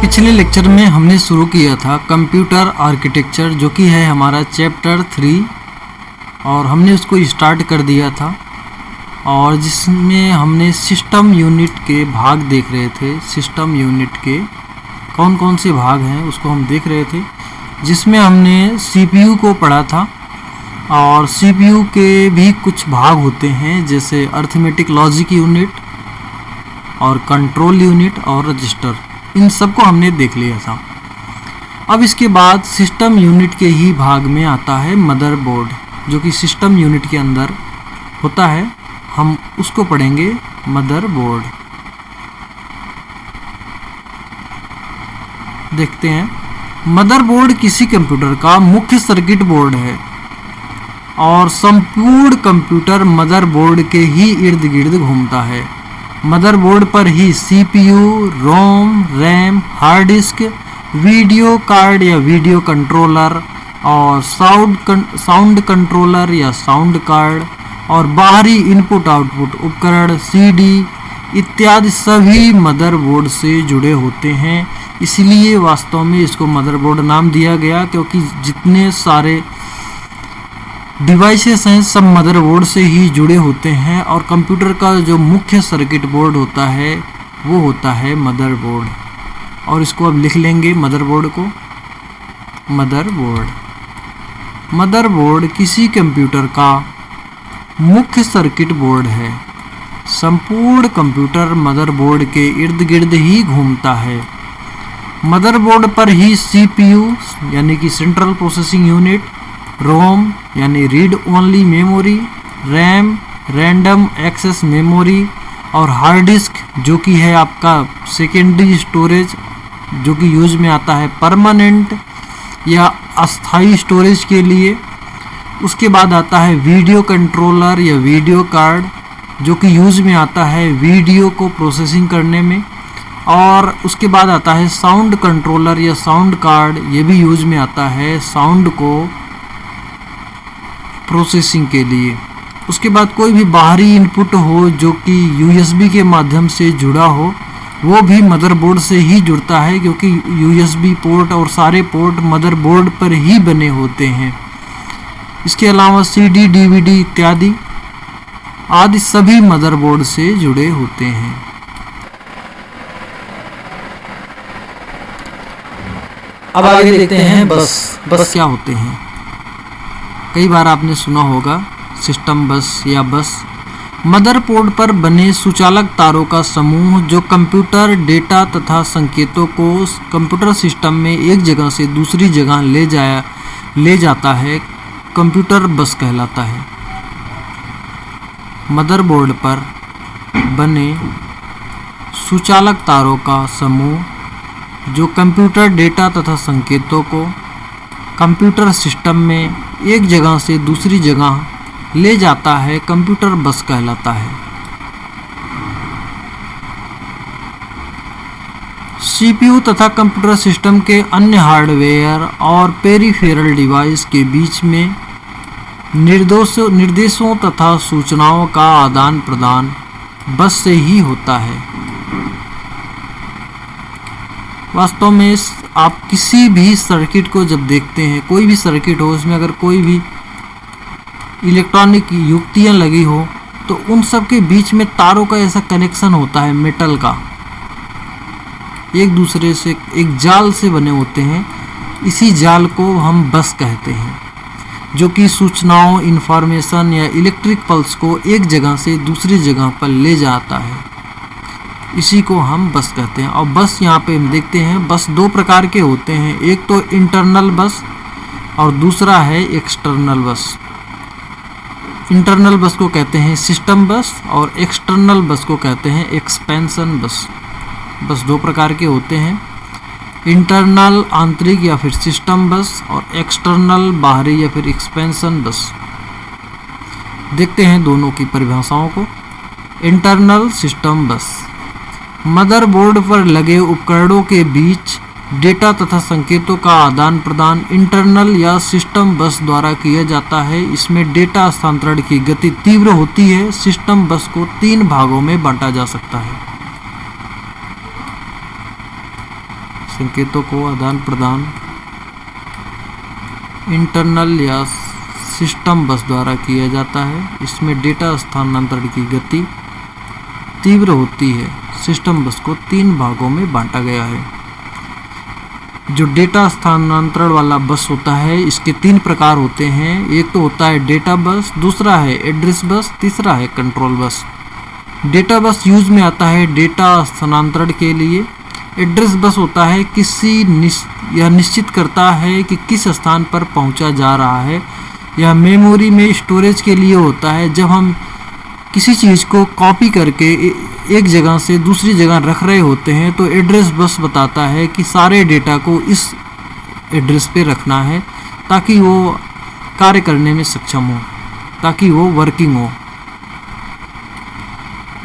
पिछले लेक्चर में हमने शुरू किया था कंप्यूटर आर्किटेक्चर, जो कि है हमारा चैप्टर 3, और हमने उसको स्टार्ट कर दिया था और जिसमें हमने सिस्टम यूनिट के भाग देख रहे थे। सिस्टम यूनिट के कौन कौन से भाग हैं उसको हम देख रहे थे, जिसमें हमने CPU को पढ़ा था और CPU के भी कुछ भाग होते हैं, जैसे अर्थमेटिक लॉजिक यूनिट और कंट्रोल यूनिट और रजिस्टर। इन सब को हमने देख लिया था। अब इसके बाद सिस्टम यूनिट के ही भाग में आता है मदरबोर्ड, जो कि सिस्टम यूनिट के अंदर होता है। हम उसको पढ़ेंगे मदरबोर्ड। देखते हैं। मदरबोर्ड किसी कंप्यूटर का मुख्य सर्किट बोर्ड है और संपूर्ण कंप्यूटर मदरबोर्ड के ही इर्द गिर्द घूमता है। मदरबोर्ड पर ही CPU, ROM, RAM, hard disk, video card या वीडियो कंट्रोलर और साउंड कंट्रोलर या साउंड कार्ड और बाहरी इनपुट आउटपुट उपकरण CD इत्यादि सभी मदरबोर्ड से जुड़े होते हैं। इसलिए वास्तव में इसको मदरबोर्ड नाम दिया गया, क्योंकि जितने सारे डिवाइसेस हैं सब मदरबोर्ड से ही जुड़े होते हैं और कंप्यूटर का जो मुख्य सर्किट बोर्ड होता है वो होता है मदरबोर्ड। और इसको अब लिख लेंगे मदरबोर्ड को। मदरबोर्ड किसी कंप्यूटर का मुख्य सर्किट बोर्ड है। संपूर्ण कंप्यूटर मदरबोर्ड के इर्द गिर्द ही घूमता है। मदरबोर्ड पर ही CPU यानी कि सेंट्रल प्रोसेसिंग यूनिट, रोम यानी read only memory, RAM random access memory और हार्ड डिस्क जो कि है आपका सेकेंडरी स्टोरेज, जो कि यूज में आता है परमानेंट या अस्थाई स्टोरेज के लिए। उसके बाद आता है वीडियो कंट्रोलर या वीडियो कार्ड, जो कि यूज में आता है वीडियो को प्रोसेसिंग करने में। और उसके बाद आता है साउंड कंट्रोलर या साउंड कार्ड, ये भी यूज में आता है साउंड को प्रोसेसिंग के लिए। उसके बाद कोई भी बाहरी इनपुट हो जो कि USB के माध्यम से जुड़ा हो, वो भी मदरबोर्ड से ही जुड़ता है, क्योंकि USB पोर्ट और सारे पोर्ट मदरबोर्ड पर ही बने होते हैं। इसके अलावा CD, DVD इत्यादि आदि सभी मदरबोर्ड से जुड़े होते हैं। अब आगे देखते हैं बस क्या होते हैं। कई बार आपने सुना होगा सिस्टम बस या बस। मदरबोर्ड पर बने सुचालक तारों का समूह जो कंप्यूटर डेटा तथा संकेतों को कंप्यूटर सिस्टम में एक जगह से दूसरी जगह ले जाता है, कंप्यूटर बस कहलाता है। मदरबोर्ड पर बने सुचालक तारों का समूह जो कंप्यूटर डेटा तथा संकेतों को कंप्यूटर सिस्टम में एक जगह से दूसरी जगह ले जाता है, कंप्यूटर बस कहलाता है। CPU तथा कंप्यूटर सिस्टम के अन्य हार्डवेयर और पेरिफेरल डिवाइस के बीच में निर्देशों तथा सूचनाओं का आदान प्रदान बस से ही होता है। वास्तव में आप किसी भी सर्किट को जब देखते हैं, कोई भी सर्किट हो, उसमें अगर कोई भी इलेक्ट्रॉनिक युक्तियाँ लगी हो, तो उन सब के बीच में तारों का ऐसा कनेक्शन होता है, मेटल का, एक दूसरे से एक जाल से बने होते हैं। इसी जाल को हम बस कहते हैं, जो कि सूचनाओं, इंफॉर्मेशन या इलेक्ट्रिक पल्स को एक जगह से दूसरी जगह पर ले जाता है। इसी को हम बस कहते हैं। और बस यहाँ पे हम देखते हैं, बस दो प्रकार के होते हैं, एक तो इंटरनल बस और दूसरा है एक्सटर्नल बस। इंटरनल बस को कहते हैं सिस्टम बस और एक्सटर्नल बस को कहते हैं एक्सपेंशन बस। बस दो प्रकार के होते हैं, इंटरनल आंतरिक या फिर सिस्टम बस और एक्सटर्नल बाहरी या फिर एक्सपेंशन बस। देखते हैं दोनों की परिभाषाओं को। इंटरनल सिस्टम बस मदरबोर्ड पर लगे उपकरणों के बीच डेटा तथा संकेतों का आदान प्रदान इंटरनल या सिस्टम बस द्वारा किया जाता है। इसमें डेटा हस्तांतरण की गति तीव्र होती है। सिस्टम बस को 3 भागों में बांटा जा सकता है। संकेतों को आदान प्रदान इंटरनल या सिस्टम बस द्वारा किया जाता है। इसमें डेटा स्थानांतरण की गति तीव्र होती है। सिस्टम बस को 3 भागों में बांटा गया है। जो डेटा स्थानांतरण वाला बस होता है इसके 3 प्रकार होते हैं। एक तो होता है डेटा बस, दूसरा है एड्रेस बस, तीसरा है control bus. Data bus use में आता है डेटा स्थानांतरण के लिए। एड्रेस बस होता है यह निश्चित करता है कि किस स्थान पर पहुंचा जा रहा है। यह मेमोरी में स्टोरेज के लिए होता है। जब हम किसी चीज़ को कॉपी करके एक जगह से दूसरी जगह रख रहे होते हैं तो एड्रेस बस बताता है कि सारे डेटा को इस एड्रेस पे रखना है ताकि वो कार्य करने में सक्षम हो, ताकि वो वर्किंग हो।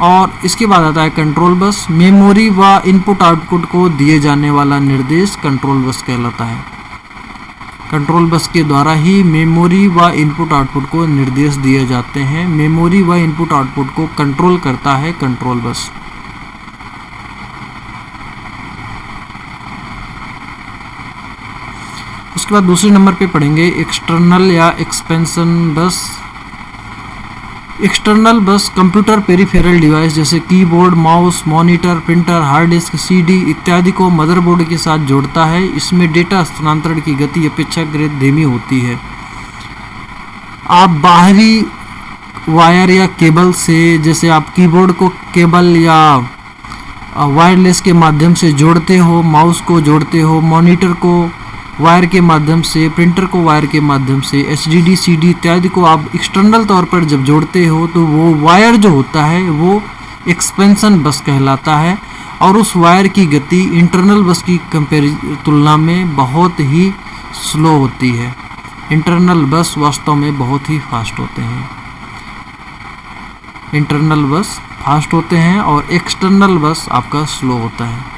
और इसके बाद आता है कंट्रोल बस। मेमोरी व इनपुट आउटपुट को दिए जाने वाला निर्देश कंट्रोल बस कहलाता है। कंट्रोल बस के द्वारा ही मेमोरी व इनपुट आउटपुट को निर्देश दिए जाते हैं। मेमोरी व इनपुट आउटपुट को कंट्रोल करता है कंट्रोल बस। उसके बाद दूसरे नंबर पे पढ़ेंगे एक्सटर्नल या एक्सपेंशन बस। एक्सटर्नल बस कंप्यूटर पेरिफेरल डिवाइस जैसे keyboard, mouse, monitor, printer, hard disk, CD इत्यादि को मदरबोर्ड के साथ जोड़ता है। इसमें डेटा स्थानांतरण की गति अपेक्षाकृत धीमी होती है। आप बाहरी वायर या केबल से, जैसे आप कीबोर्ड को केबल या वायरलेस के माध्यम से जोड़ते हो, माउस को जोड़ते हो, मॉनिटर को वायर के माध्यम से, प्रिंटर को वायर के माध्यम से, एचडीडी, सीडी इत्यादि को आप एक्सटर्नल तौर पर जब जोड़ते हो तो वो वायर जो होता है वो एक्सपेंशन बस कहलाता है और उस वायर की गति इंटरनल बस की तुलना में बहुत ही स्लो होती है। इंटरनल बस वास्तव में बहुत ही फास्ट होते हैं। इंटरनल बस फास्ट होते हैं और एक्सटर्नल बस आपका स्लो होता है।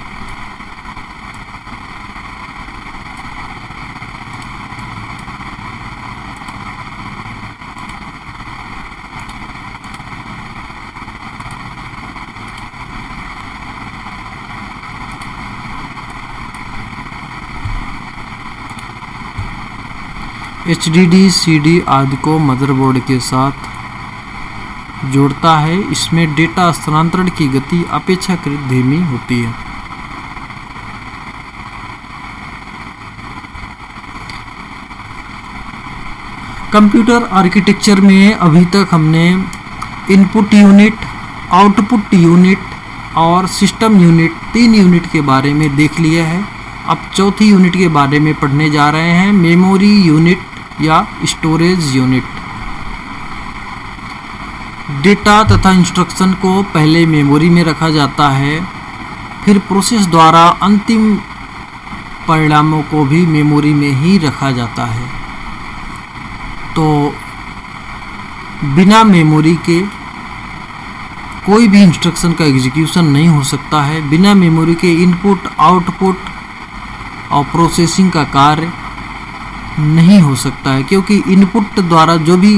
एचडीडी, सीडी आदि को मदरबोर्ड के साथ जोड़ता है। इसमें डेटा स्थानांतरण की गति अपेक्षाकृत धीमी होती है। कंप्यूटर आर्किटेक्चर में अभी तक हमने इनपुट यूनिट, आउटपुट यूनिट और सिस्टम यूनिट 3 यूनिट के बारे में देख लिया है। अब चौथी यूनिट के बारे में पढ़ने जा रहे हैं, मेमोरी यूनिट या स्टोरेज यूनिट। डेटा तथा इंस्ट्रक्शन को पहले मेमोरी में रखा जाता है, फिर प्रोसेस द्वारा अंतिम परिणामों को भी मेमोरी में ही रखा जाता है। तो बिना मेमोरी के कोई भी इंस्ट्रक्शन का एग्जीक्यूशन नहीं हो सकता है। बिना मेमोरी के इनपुट, आउटपुट और प्रोसेसिंग का कार्य नहीं हो सकता है, क्योंकि इनपुट द्वारा जो भी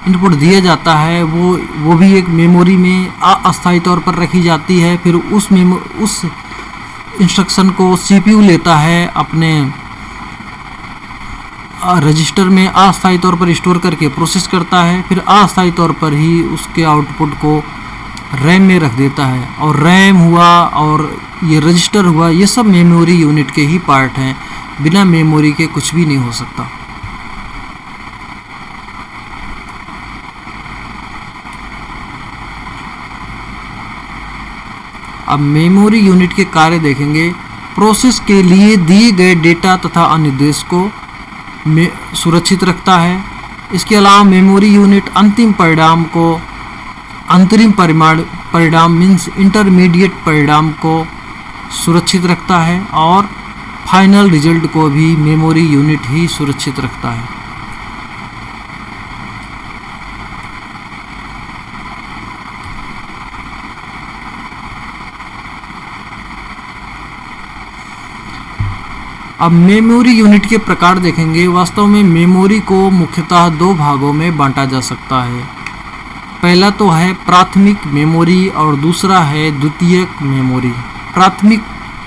इनपुट दिया जाता है वो भी एक मेमोरी में अस्थायी तौर पर रखी जाती है। फिर उस इंस्ट्रक्शन को सीपीयू लेता है, अपने रजिस्टर में अस्थायी तौर पर स्टोर करके प्रोसेस करता है, फिर अस्थायी तौर पर ही उसके आउटपुट को रैम में रख देता है। और रैम हुआ और ये रजिस्टर हुआ, ये सब मेमोरी यूनिट के ही पार्ट हैं। बिना मेमोरी के कुछ भी नहीं हो सकता। अब मेमोरी यूनिट के कार्य देखेंगे। प्रोसेस के लिए दिए गए डेटा तथा अनुदेश को सुरक्षित रखता है। इसके अलावा मेमोरी यूनिट अंतिम परिणाम को, अंतरिम परिणाम मीन्स इंटरमीडिएट परिणाम को सुरक्षित रखता है और फाइनल रिजल्ट को भी मेमोरी यूनिट ही सुरक्षित रखता है। अब मेमोरी यूनिट के प्रकार देखेंगे। वास्तव में मेमोरी को मुख्यतः 2 भागों में बांटा जा सकता है। पहला तो है प्राथमिक मेमोरी और दूसरा है द्वितीयक मेमोरी। प्राथमिक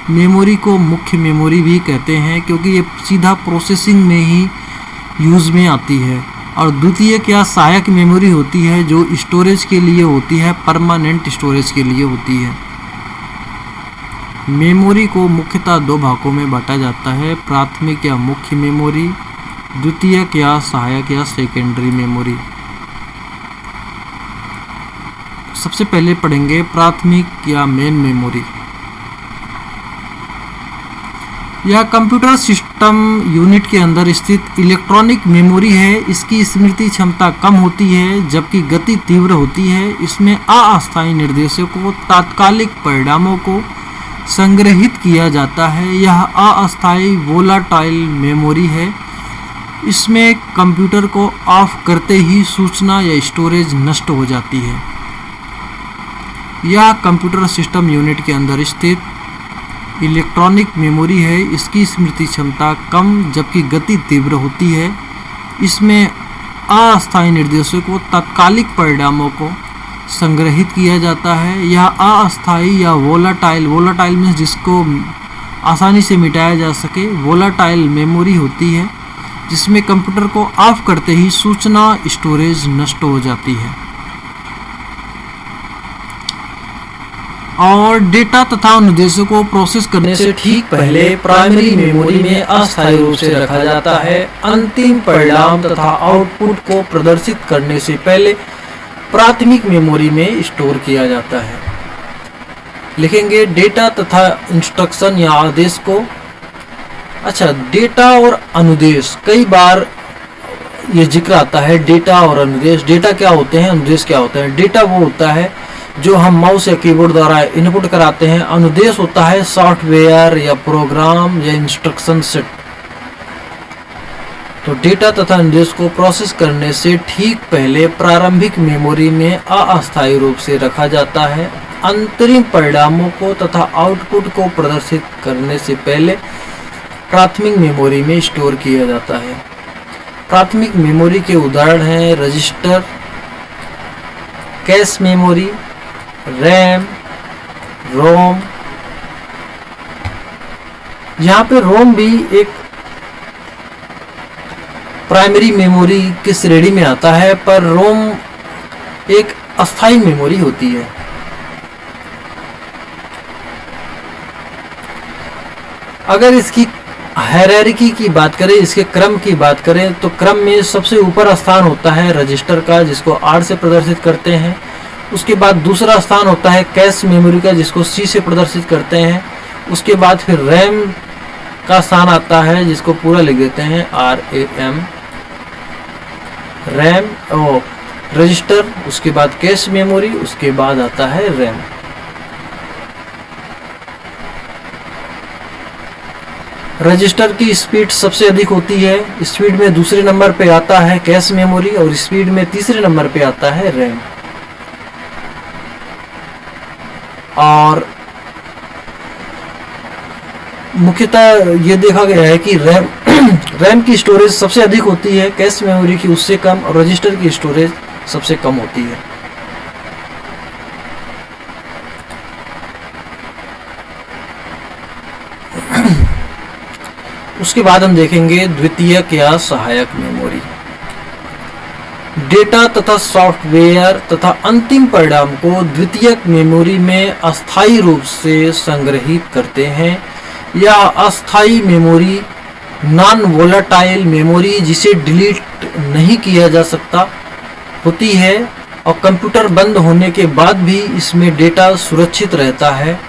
मेमोरी को मुख्य मेमोरी भी कहते हैं क्योंकि ये सीधा प्रोसेसिंग में ही यूज़ में आती है। और द्वितीयक या सहायक मेमोरी होती है जो स्टोरेज के लिए होती है, परमानेंट स्टोरेज के लिए होती है। मेमोरी को मुख्यतः दो भागों में बांटा जाता है, प्राथमिक या मुख्य मेमोरी, द्वितीयक या सहायक या सेकेंडरी मेमोरी। सबसे पहले पढ़ेंगे प्राथमिक या मेन मेमोरी। यह कंप्यूटर सिस्टम यूनिट के अंदर स्थित इलेक्ट्रॉनिक मेमोरी है। इसकी स्मृति क्षमता कम होती है जबकि गति तीव्र होती है। इसमें अस्थायी निर्देशों को, तात्कालिक परिणामों को संग्रहित किया जाता है। यह अस्थायी वोलाटाइल मेमोरी है। इसमें कंप्यूटर को ऑफ करते ही सूचना या स्टोरेज नष्ट हो जाती है। यह कंप्यूटर सिस्टम यूनिट के अंदर स्थित इलेक्ट्रॉनिक मेमोरी है। इसकी स्मृति क्षमता कम जबकि गति तीव्र होती है। इसमें अस्थायी निर्देशों को, तात्कालिक परिणामों को संग्रहित किया जाता है। यह अस्थायी या वोलाटाइल मीन्स जिसको आसानी से मिटाया जा सके, वोलाटाइल मेमोरी होती है जिसमें कंप्यूटर को ऑफ करते ही सूचना स्टोरेज नष्ट हो जाती है। और डेटा तथा अनुदेशों को प्रोसेस करने से ठीक पहले प्राइमरी मेमोरी में अस्थायी रूप से रखा जाता है। अंतिम परिणाम तथा आउटपुट को प्रदर्शित करने से पहले प्राथमिक मेमोरी में स्टोर किया जाता है। लिखेंगे डेटा तथा इंस्ट्रक्शन या आदेश को। अच्छा, डेटा और अनुदेश, कई बार ये जिक्र आता है डेटा और अनुदेश। डेटा क्या होते हैं, अनुदेश क्या होता है? डेटा वो होता है जो हम माउस या कीबोर्ड द्वारा इनपुट कराते हैं। अनुदेश होता है सॉफ्टवेयर या प्रोग्राम या इंस्ट्रक्शन सेट। तो डेटा तथा अनुदेश को प्रोसेस करने से ठीक पहले प्रारंभिक मेमोरी में अस्थायी रूप से रखा जाता है। अंतरिम परिणामों को तथा आउटपुट को प्रदर्शित करने से पहले प्राथमिक मेमोरी में स्टोर किया जाता है। प्राथमिक मेमोरी के उदाहरण हैं रजिस्टर, कैश मेमोरी, रैम, रोम। यहाँ पे रोम भी एक प्राइमरी मेमोरी की श्रेणी में आता है, पर रोम एक अस्थायी मेमोरी होती है। अगर इसकी हायरार्की की बात करें, इसके क्रम की बात करें, तो क्रम में सबसे ऊपर स्थान होता है रजिस्टर का, जिसको R से प्रदर्शित करते हैं। उसके बाद दूसरा स्थान होता है कैश मेमोरी का, जिसको C से प्रदर्शित करते हैं। उसके बाद फिर रैम का स्थान आता है, जिसको पूरा लिख देते हैं RAM, रैम और रजिस्टर। उसके बाद कैश मेमोरी, उसके बाद आता है रैम। रजिस्टर की स्पीड सबसे अधिक होती है। स्पीड में दूसरे नंबर पे आता है कैश मेमोरी और स्पीड में तीसरे नंबर पे आता है रैम। और मुख्यतः ये देखा गया है कि रैम की स्टोरेज सबसे अधिक होती है, कैश मेमोरी की उससे कम, और रजिस्टर की स्टोरेज सबसे कम होती है। उसके बाद हम देखेंगे द्वितीयक या सहायक मेमोरी। डेटा तथा सॉफ्टवेयर तथा अंतिम परिणाम को द्वितीयक मेमोरी में अस्थायी रूप से संग्रहित करते हैं। यह अस्थायी मेमोरी नॉन वोलाटाइल मेमोरी, जिसे डिलीट नहीं किया जा सकता, होती है और कंप्यूटर बंद होने के बाद भी इसमें डेटा सुरक्षित रहता है।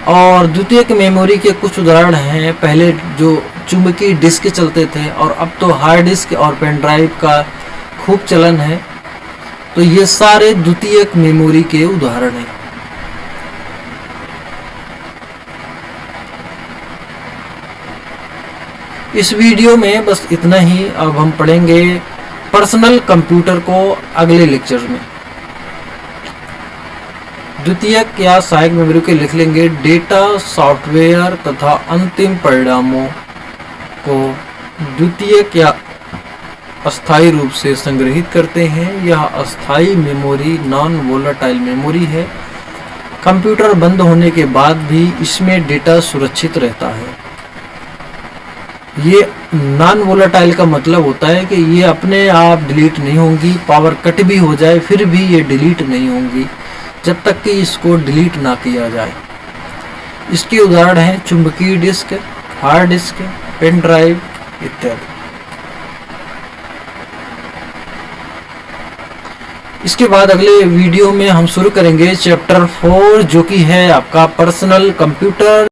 और द्वितीयक मेमोरी के कुछ उदाहरण हैं। पहले जो चुंबकीय डिस्क चलते थे और अब तो हार्ड डिस्क और पेन ड्राइव का खूब चलन है। तो ये सारे द्वितीयक मेमोरी के उदाहरण हैं। इस वीडियो में बस इतना ही। अब हम पढ़ेंगे पर्सनल कंप्यूटर को अगले लेक्चर में। द्वितीयक या सहायक मेमोरी के लिख लेंगे डेटा, सॉफ्टवेयर तथा अंतिम परिणामों को द्वितीयक या अस्थायी रूप से संग्रहित करते हैं। यह अस्थायी मेमोरी नॉन वोलाटाइल मेमोरी है। कंप्यूटर बंद होने के बाद भी इसमें डेटा सुरक्षित रहता है। ये नॉन वोलेटाइल का मतलब होता है कि ये अपने आप डिलीट नहीं होंगी, पावर कट भी हो जाए फिर भी ये डिलीट नहीं होंगी जब तक कि इसको डिलीट ना किया जाए। इसके उदाहरण हैं चुंबकीय disk, hard disk, pen drive इत्यादि। इसके बाद अगले वीडियो में हम शुरू करेंगे चैप्टर 4 जो कि है आपका पर्सनल कंप्यूटर।